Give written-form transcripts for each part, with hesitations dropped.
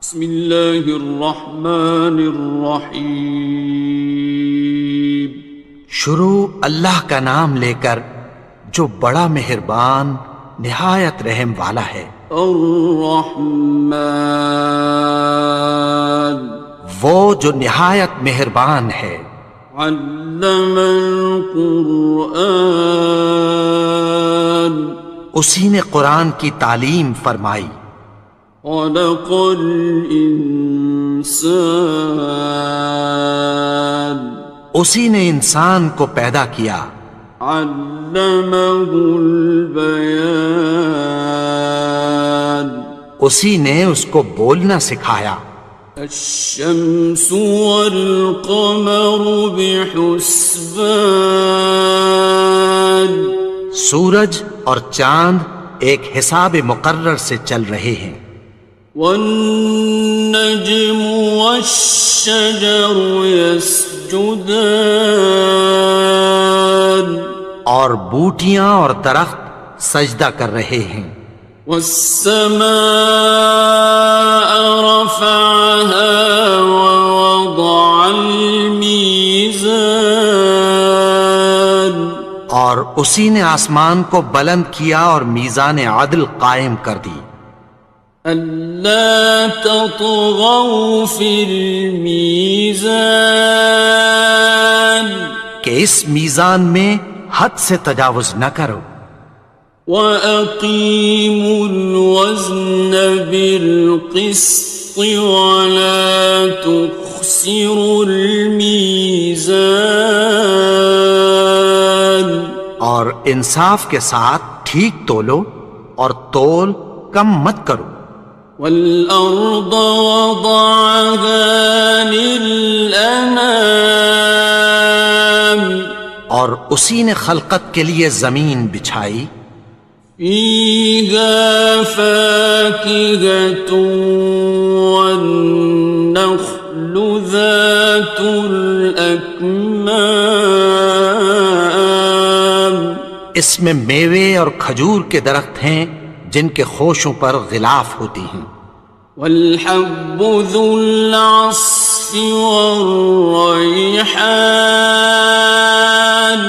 بسم اللہ الرحمن الرحیم۔ شروع اللہ کا نام لے کر جو بڑا مہربان نہایت رحم والا ہے۔ الرحمن، وہ جو نہایت مہربان ہے۔ علم القرآن، اسی نے قرآن کی تعلیم فرمائی۔ خلق الانسان، اسی نے انسان کو پیدا کیا۔ علمہ البیان، اسی نے اس کو بولنا سکھایا۔ الشمس والقمر بحسبان، سورج اور چاند ایک حساب مقرر سے چل رہے ہیں۔ والنجم والشجر يسجدان، اور بوٹیاں اور درخت سجدہ کر رہے ہیں۔ والسماء رفعها ووضع الميزان، اور اسی نے آسمان کو بلند کیا اور میزان عدل قائم کر دی۔ ألا تطغوا في الميزان، کہ اس میزان میں حد سے تجاوز نہ کرو۔ وَأَقِيمُوا الْوَزْنَ بِالْقِسْطِ وَلَا تُخْسِرُوا الْمِيزَانَ، اور انصاف کے ساتھ ٹھیک تولو اور تول کم مت کرو۔ وَالْأَرْضَ وَضَعَهَا لِلْأَنَامِ، اور اسی نے خلقت کے لیے زمین بچھائی۔ فِيهَا فَاكِهَةٌ وَالنَّخْلُ ذَاتُ الْأَكْمَامِ، اس میں میوے اور کھجور کے درخت ہیں جن کے خوشوں پر غلاف ہوتی ہیں۔ وَالْحَبُّ ذُو الْعَصْفِ وَالرَّيْحَانِ،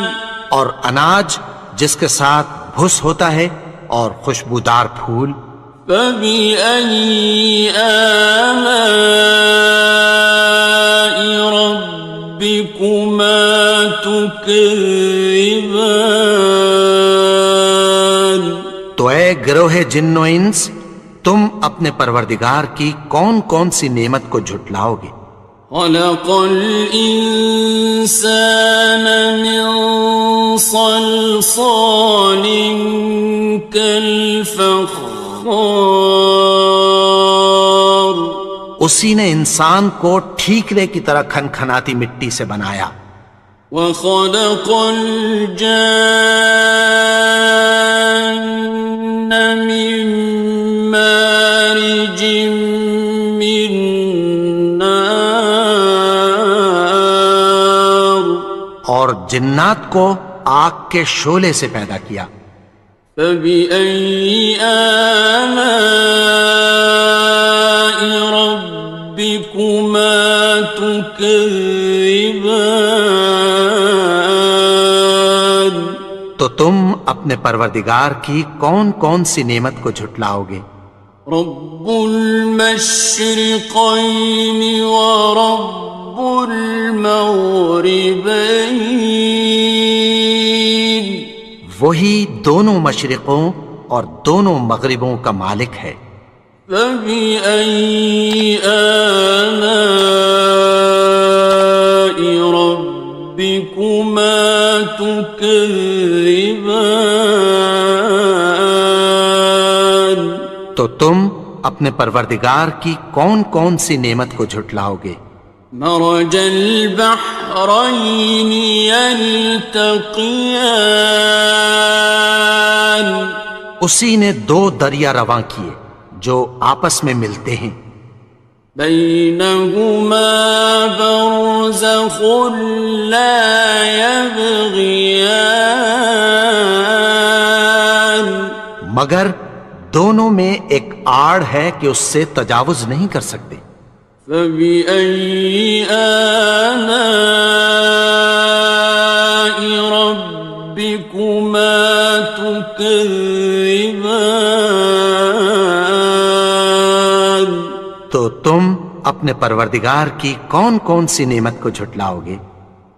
اور اناج جس کے ساتھ بھس ہوتا ہے اور خوشبودار پھول۔ فَبِأَيِّ آلَاءِ رَبِّكُمَا تُكَذِّبَانِ، تو اے گروہ جن و انس، تم اپنے پروردگار کی کون کون سی نعمت کو جھٹلاؤ گے؟ خَلَقَ الْإِنسَانَ مِنْ صَلْصَالٍ كَالْفَخَّارِ، اسی نے انسان کو ٹھیکرے کی طرح کھنکھناتی مٹی سے بنایا۔ وَخَلَقَ الْجَانَّ مِن مَّارِجٍ مِّن نَّارٍ، اور جنات کو آگ کے شعلے سے پیدا کیا۔ فَبِأَيِّ آلَاءِ رَبِّكُمَا تُكَذِّبَانِ، تو تم اپنے پروردگار کی کون کون سی نعمت کو جھٹلاؤ گے؟ رب المشرقین ورب المغربین، وہی دونوں مشرقوں اور دونوں مغربوں کا مالک ہے۔ فَبِأَيِّ آلَاءِ رَبِّكُمَا تُكَذِّبَانِ، تو تم اپنے پروردگار کی کون کون سی نعمت کو جھٹلاؤ گے؟ مرج البحرین یلتقیان، اسی نے دو دریا رواں کیے جو آپس میں ملتے ہیں۔ بینہما برزخ لا یبغیان، مگر دونوں میں ایک آڑ ہے کہ اس سے تجاوز نہیں کر سکتے۔ فبأي آلاء ربكما تكذبان؟ تو تم اپنے پروردگار کی کون کون سی نعمت کو جھٹلاؤ گے؟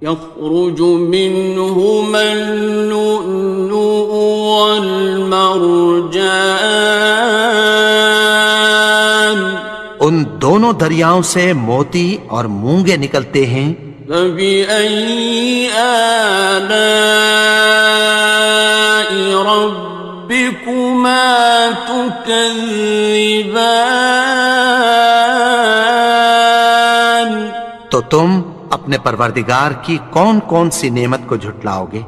يخرج منهما اللؤلؤ والمرجان، ان دونوں دریاؤں سے موتی اور مونگے نکلتے ہیں۔ فبأي آلاء ربكما تكذبان؟ تو تم اپنے پروردگار کی کون کون سی نعمت کو جھٹلاؤ گے؟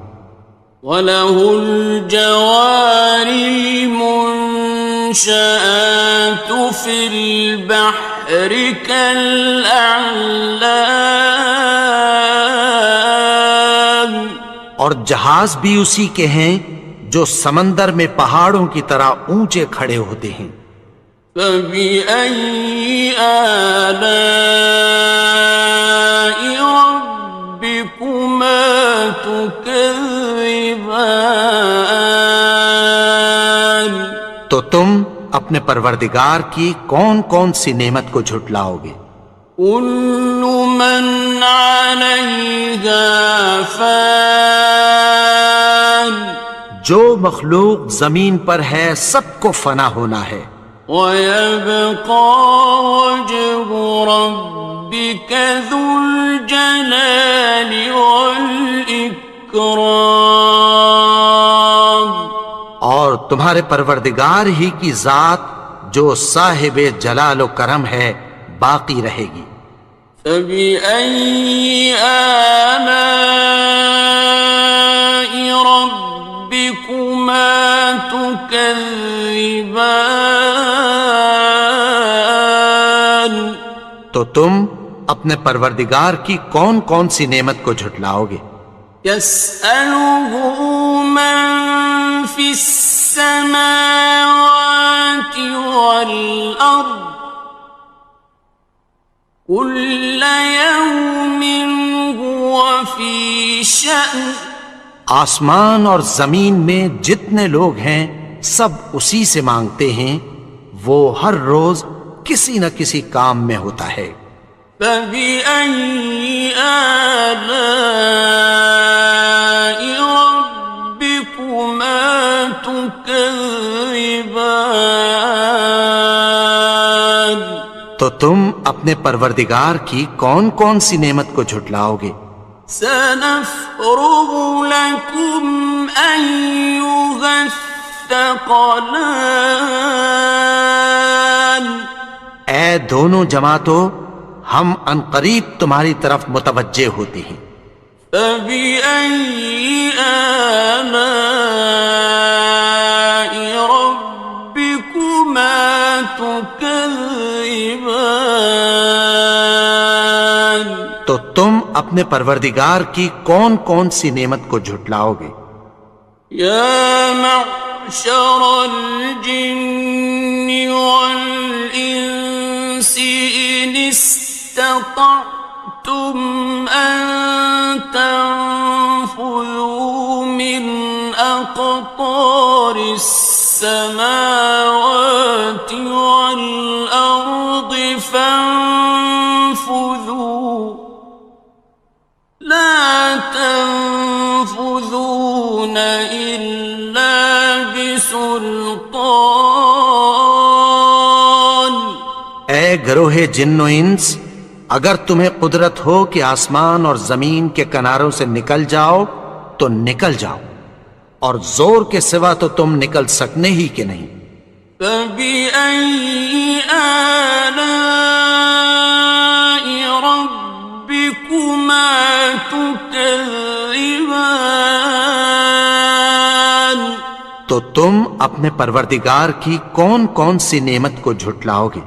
وَلَهُ الْجَوَارِ الْمُنشَآتُ فِي الْبَحْرِ كَالْأَعْلَامِ، اور جہاز بھی اسی کے ہیں جو سمندر میں پہاڑوں کی طرح اونچے کھڑے ہوتے ہیں۔ فَبِأَيِّ آلَاءِ رَبِّكُمَا تُكَذِّبَانِ؟ تو تم اپنے پروردگار کی کون کون سی نعمت کو جھٹلاؤ گے؟ كُلُّ مَنْ عَلَيْهَا فَانٍ، جو مخلوق زمین پر ہے سب کو فنا ہونا ہے۔ وَيَبْقَى وَجْهُ رَبِّكَ ذُو الْجَلَالِ وَالْإِكْرَامِ، اور تمہارے پروردگار ہی کی ذات جو صاحب جلال و کرم ہے باقی رہے گی۔ فَبِأَيِّ آلَاءِ رَبِّكُمَا تُكَذِّبَانِ؟ تو تم اپنے پروردگار کی کون کون سی نعمت کو جھٹلاؤ گے؟ يَسْأَلُهُ مَن فِي السَّمَاوَاتِ وَالْأَرْضِ كُلَّ يَوْمٍ هُوَ فِي شَأْنٍ، آسمان اور زمین میں جتنے لوگ ہیں سب اسی سے مانگتے ہیں، وہ ہر روز کسی نہ کسی کام میں ہوتا ہے۔ فَبِأَيِّ آلَاءِ رَبِّكُمَا تُكَذِّبَانِ؟ تو تم اپنے پروردگار کی کون کون سی نعمت کو جھٹلاؤ گے؟ سَنَفْرُغُ لَكُمْ أَيُّهَ الثَّقَلَانِ، اے دونوں جماعتوں، ہم عنقریب تمہاری طرف متوجہ ہوتے ہیں۔ فَبِأَيِّ آلَاءِ رَبِّكُمَا تُكَذِّبَانِ؟ تو تم اپنے پروردگار کی کون کون سی نعمت کو جھٹلاؤ گے؟ يَا مَعْشَرَ الْجِنِّ وَالْإِنسِ إِنِ اسْتَطَعْتُمْ أَن تَنفُذُوا مِنْ أَقْطَارِ السَّمَاوَاتِ وَالْأَرْضِ فَانفُذُوا، لَا تَنفُذُونَ إِلَّا بِسُلْطَانٍ۔ اے گروہ جن و انس، اگر تمہیں قدرت ہو کہ آسمان اور زمین کے کناروں سے نکل جاؤ تو نکل جاؤ، اور زور کے سوا تو تم نکل سکنے ہی کہ نہیں۔ فَبِأَيِّ آلَاءِ رَبِّكُمَا تُكَذِّبَانِ؟ تو تم اپنے پروردگار کی کون کون سی نعمت کو جھٹلاؤ گے؟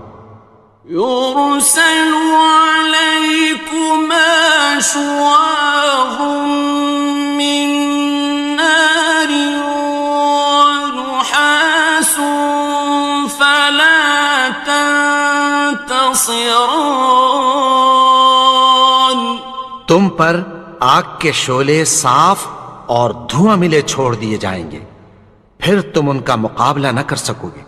يُرْسَلُ عَلَيْكُمَا شُوَاظٌ مِّن نَّارٍ وَنُحَاسٌ خاصران. تم پر آگ کے شعلے صاف اور دھواں ملے چھوڑ دیے جائیں گے، پھر تم ان کا مقابلہ نہ کر سکو گے۔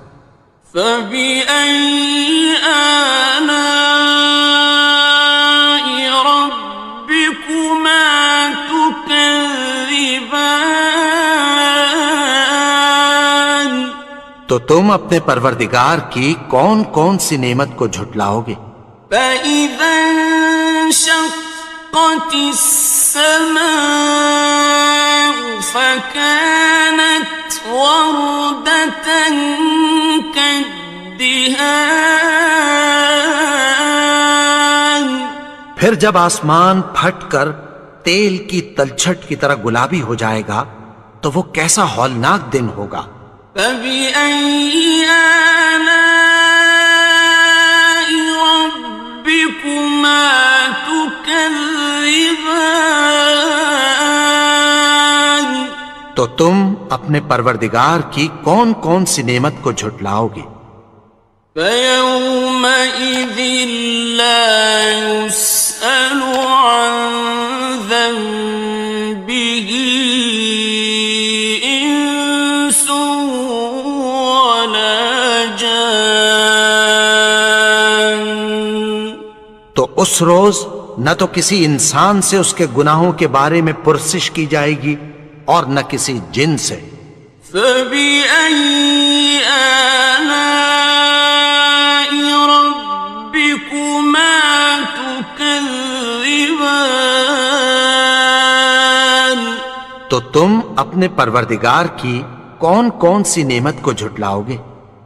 فبأي آلاء ربكما تكذبان. تو تم اپنے پروردگار کی کون کون سی نعمت کو جھٹلاؤ گے؟ فإذا انشقت السماء فكانت وردة كالدهان. پھر جب آسمان پھٹ کر تیل کی تلچھٹ کی طرح گلابی ہو جائے گا تو وہ کیسا ہولناک دن ہوگا۔ فبأي آلاء ربكما تكذبان. تو تم اپنے پروردگار کی کون کون سی نعمت کو جھٹلاؤ گے؟ فيومئذ لا يسأل عن ذنبه إنس ولا جان. تو اس روز نہ تو کسی انسان سے اس کے گناہوں کے بارے میں پرسش کی جائے گی اور نہ کسی جن سے۔ فبأي آلاء ربكما تكذبان. تو تم اپنے پروردگار کی کون کون سی نعمت کو جھٹلاؤ گے؟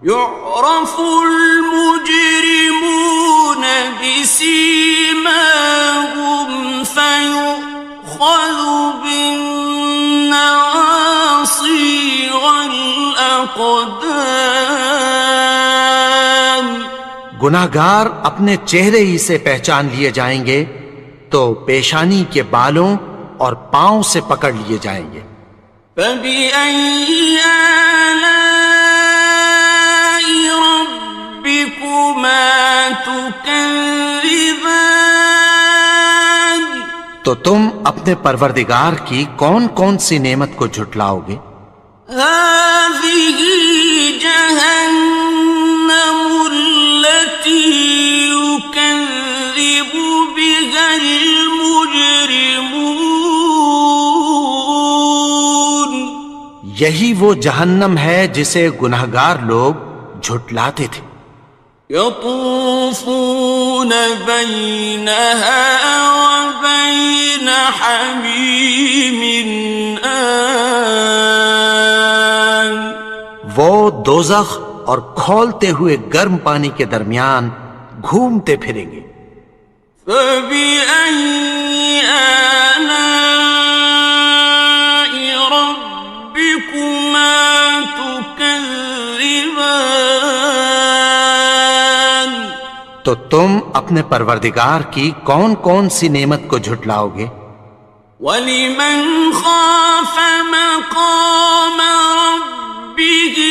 يعرف المجرمون بسيماهم فيؤخذ بالنواصي والأقدام. گناہگار اپنے چہرے ہی سے پہچان لیے جائیں گے تو پیشانی کے بالوں اور پاؤں سے پکڑ لیے جائیں گے۔ فبأي آلاء ربكما تكذبان. تو تم اپنے پروردگار کی کون کون سی نعمت کو جھٹلاؤ گے؟ هذه جهنم التي يكذب بها المجرمون. یہی وہ جہنم ہے جسے گناہگار لوگ جھٹلاتے تھے۔ يطوفون بينها وبين حميم آن. وہ دوزخ اور کھولتے ہوئے گرم پانی کے درمیان گھومتے پھریں گے۔ فبأي آلاء ربكما تكذبان. تو تم اپنے پروردگار کی کون کون سی نعمت کو جھٹلاؤ گے؟ وَلِمَنْ خَافَ مَقَامَ رَبِّهِ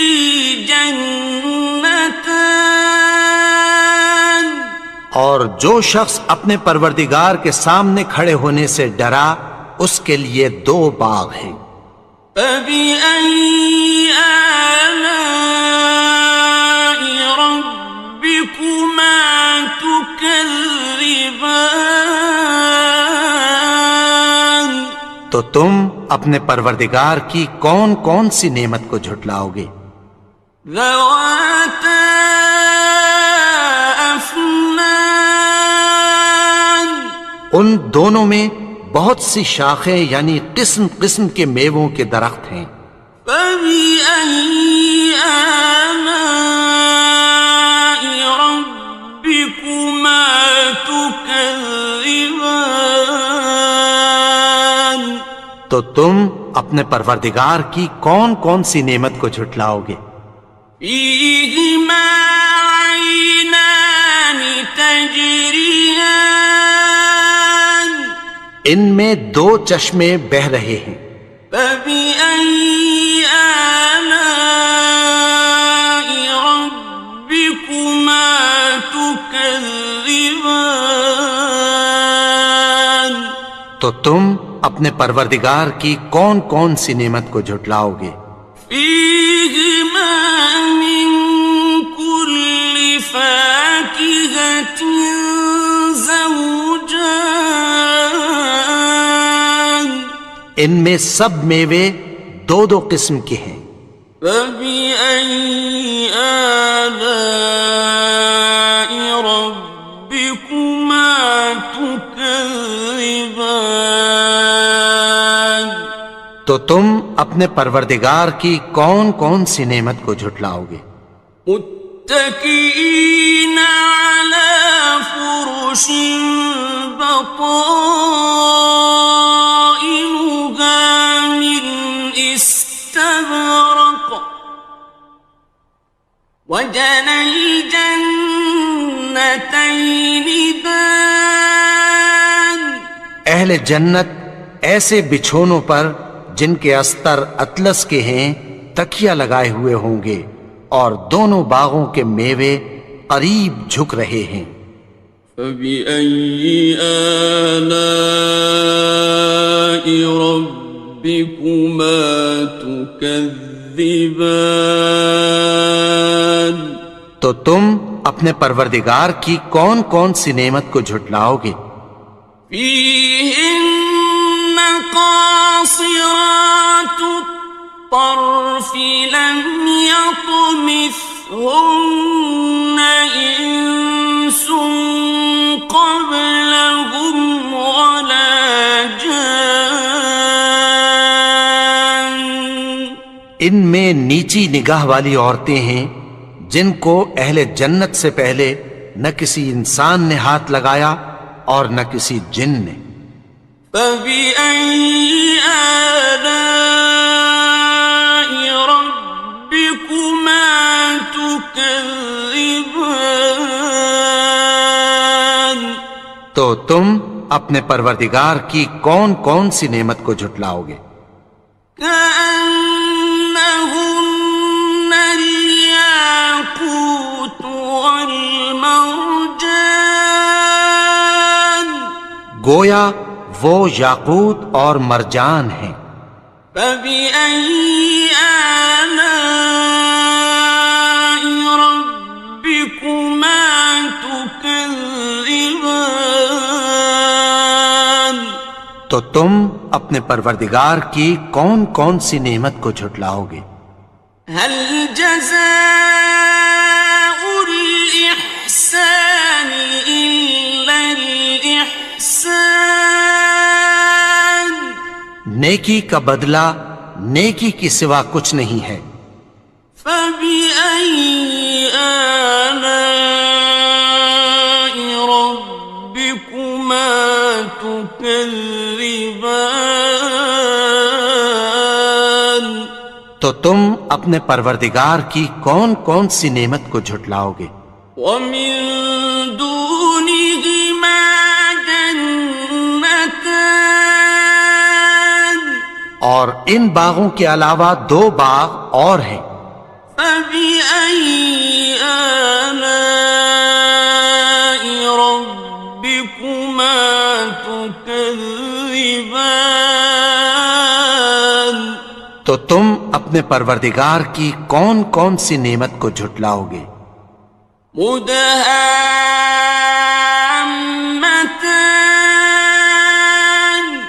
جَنَّتَانِ. اور جو شخص اپنے پروردگار کے سامنے کھڑے ہونے سے ڈرا اس کے لیے دو باغ ہیں۔ فَبِأَيِّ آلَاءِ رَبِّكُمَا تُكَذِّبَانِ. تو تم اپنے پروردگار کی کون کون سی نعمت کو جھٹلاؤ گے؟ ذَوَاتَا أَفْنَانٍ. ان دونوں میں بہت سی شاخیں یعنی قسم قسم کے میووں کے درخت ہیں۔ فَبِأَيِّ آلَاءِ رَبِّكُمَا تُكَذِّبَانِ. تو تم اپنے پروردگار کی کون کون سی نعمت کو جھٹلاؤ گے؟ فِيهِمَا عَيْنَانِ تَجْرِيَانِ. ان میں دو چشمے بہہ رہے ہیں۔ فَبِأَيِّ آلَاءِ رَبِّكُمَا تُكَذِّبَانِ. تكذبان تو تم اپنے پروردگار کی کون کون سی نعمت کو جھٹلاؤ گے؟ فيهما من كل فاكهة زوجان ان میں سب میوے دو دو قسم کے ہیں۔ فبأي آلاء ربكما تكذبان تو تم اپنے پروردگار کی کون کون سی نعمت کو جھٹلاؤ گے؟ متكئين على فرش بطائنها من استبرق وجنى الجنتين دان اہل جنت ایسے بچھونوں پر جن کے استر اطلس کے ہیں تکیہ لگائے ہوئے ہوں گے اور دونوں باغوں کے میوے قریب جھک رہے ہیں۔ فبأي آلاء ربكما تكذبان تو تم اپنے پروردگار کی کون کون سی نعمت کو جھٹلاؤ گے؟ فيهن قاصرات الطرف لم يطمثهن إنس قبلهم ولا جان ان میں نیچی نگاہ والی عورتیں ہیں جن کو اہل جنت سے پہلے نہ کسی انسان نے ہاتھ لگایا اور نہ کسی جن نے۔ فبأي آلاء ربكما تكذبان تو تم اپنے پروردگار کی کون کون سی نعمت کو جھٹلاؤ گے؟ كأنهن الياقوت والمرجان گویا وہ یاقوت اور مرجان ہیں۔ فبأي آلاء ربكما تكذبان تو تم اپنے پروردگار کی کون کون سی نعمت کو جھٹلاؤ گے؟ هل جزاء الإحسان إلا الإحسان نیکی کا بدلہ نیکی کی سوا کچھ نہیں ہے۔ فبأي آلاء ربكما تكذبان تو تم اپنے پروردگار کی کون کون سی نعمت کو جھٹلاؤ گے؟ ومن دونهما جنتان اور ان باغوں کے علاوہ دو باغ اور ہیں۔ فبأي آلاء ربكما تكذبان تو تم اپنے پروردگار کی کون کون سی نعمت کو جھٹلاؤ گے؟ مدهامتان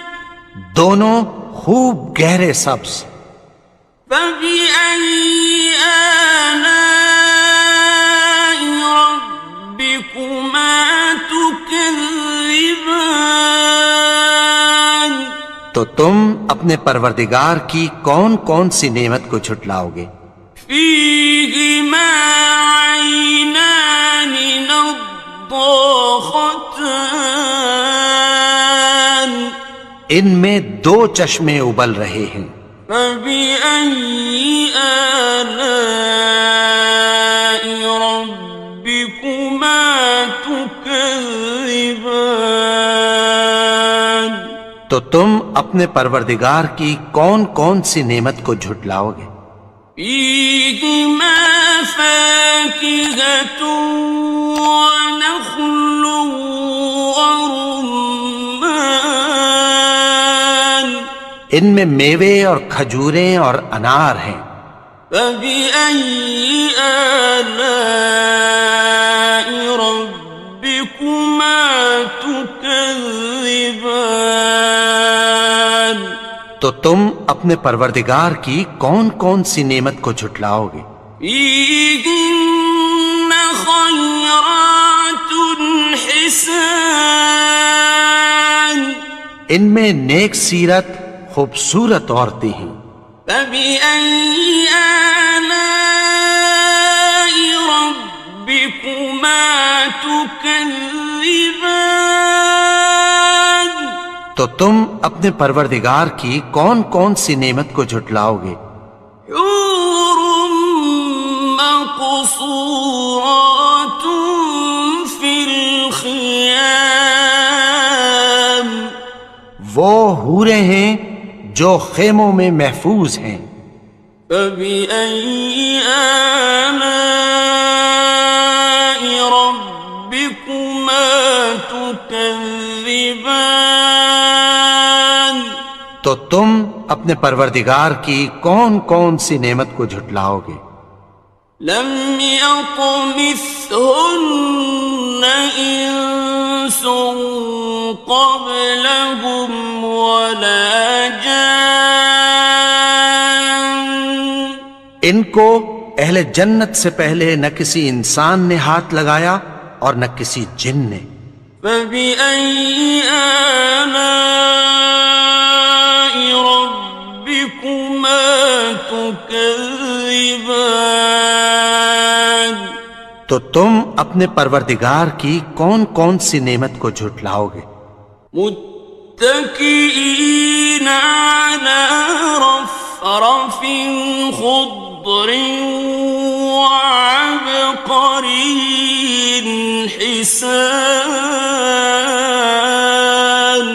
دونوں خوب گہرے سبز۔ فبأي آلاء ربكما تكذبان تو تم اپنے پروردگار کی کون کون سی نعمت کو جھٹلاؤ گے؟ فيهما عينان نضاختان ان میں دو چشمے ابل رہے ہیں۔ فبأي آلاء ربكما تكذبان تو تم اپنے پروردگار کی کون کون سی نعمت کو جھٹلاؤ گے؟ فيهما فاكهة ونخل ورمان ان میں میوے اور کھجوریں اور انار ہیں. فبأي آلاء ربكما تكذبان تو تم اپنے پروردگار کی کون کون سی نعمت کو جھٹلاؤ گے؟ فيهن خيرات حسان ان میں نیک سیرت خوبصورت عورتیں ہیں. فبأي آلاء ربكما تكذبان تو تم اپنے پروردگار کی کون کون سی نعمت کو جھٹلاؤ گے؟ حور مقصورات في الخيام وہ حوریں ہیں جو خیموں میں محفوظ ہیں. فبأي آلاء ربكما تكذبان تو تم اپنے پروردگار کی کون کون سی نعمت کو جھٹلاؤ گے؟ لم يطمثهن إنس قبلهم ولا جان ان کو اہل جنت سے پہلے نہ کسی انسان نے ہاتھ لگایا اور نہ کسی جن نے. فبأي آلاء ربكما تكذبان تو تم اپنے پروردگار کی کون کون سی نعمت کو جھٹلاؤ گے؟ متكئين على رفرف خضر وعبقري حسان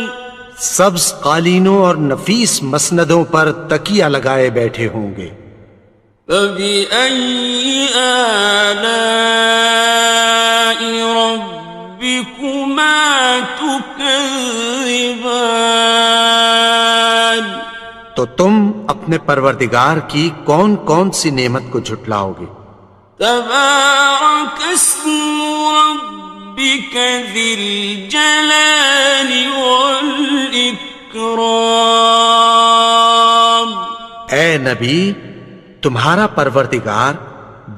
سبز قالینوں اور نفیس مسندوں پر تکیہ لگائے بیٹھے ہوں گے. فبأي آلاء ربكما تكذبان تو تم اپنے پروردگار کی کون کون سی نعمت کو جھٹلاؤ گے؟ تبارك اسم ربك ذي الجلال والإكرام اے نبی، تمہارا پروردگار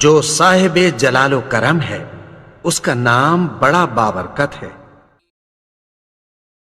جو صاحب جلال و کرم ہے، اس کا نام بڑا بابرکت ہے.